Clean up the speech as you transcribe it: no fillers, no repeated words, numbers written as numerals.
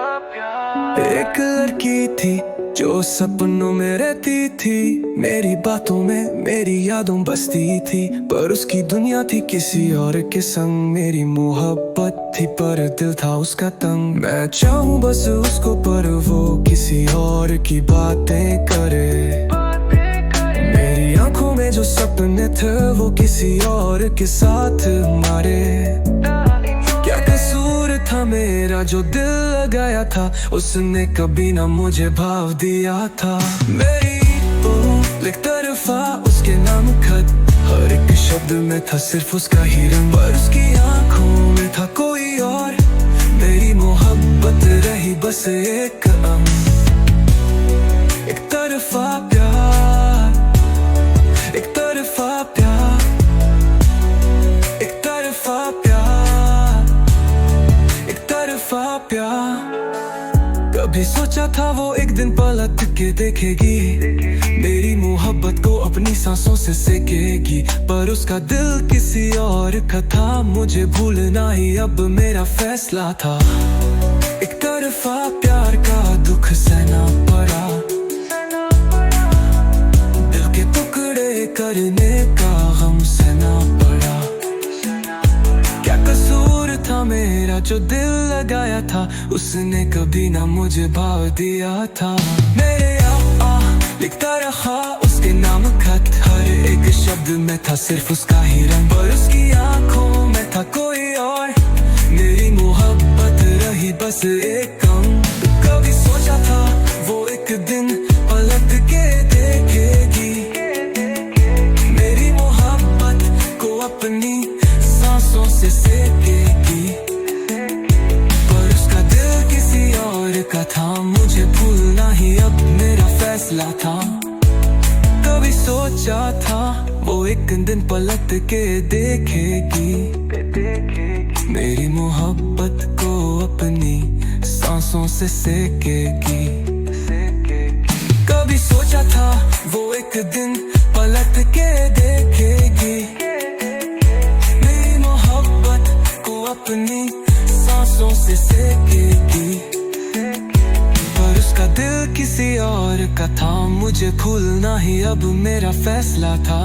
एक लड़की थी जो सपनों में रहती थी, मेरी बातों में मेरी यादों बसती थी, पर उसकी दुनिया थी किसी और के संग। मेरी मोहब्बत थी पर दिल था उसका तंग। मैं चाहूँ बस उसको पर वो किसी और की बातें करे। मेरी आंखों में जो सपने थे वो किसी और के साथ मारे। क्या कसूर था मेरा जो दिल लगाया था, उसने कभी ना मुझे भाव दिया था। मेरी एक तरफा उसके नाम खत, हर एक शब्द में था सिर्फ उसका ही रंग, पर उसकी आंखों में था कोई और। मेरी मोहब्बत रही बस एक अंग। एक तरफा प्यार, एक तरफा प्यार, एक तरफा प्यार, एक तरफा प्यार। कभी सोचा था वो एक दिन पलट के देखेगी, मेरी मोहब्बत को अपनी सांसों से सेकेगी, पर उसका दिल किसी और का था। मुझे भूलना ही अब मेरा फैसला था। एक तरफा प्यार का दुख सहना पड़ा, दिल के टुकड़े करने का गम सहना पड़ा। क्या कसूर था मेरा जो दिल लगाया था, उसने कभी ना मुझे भाव दिया था। मेरे लिखता रहा उसके नाम खत, हर एक शब्द में था सिर्फ उसका ही रंग, पर उसकी आंखों में था कोई और। मेरी मोहब्बत रही बस एक अंग। कभी सोचा था वो एक दिन पलट के देखेगी, मेरी मोहब्बत को अपनी सांसों से सेकेगी, पर उसका दिल किसी और का था। मुझे भूलना ही अब मेरा फैसला था। कभी सोचा था वो एक दिन पलट के देखेगी, मेरी मोहब्बत को अपनी सांसों से सेकेगी। कभी सोचा था वो एक दिन पलट के देखेगी, मेरी मोहब्बत को अपनी सांसों से सेकेगी, पर उसका दिल किसी और का था। मुझे भूलना ही अब मेरा फैसला था।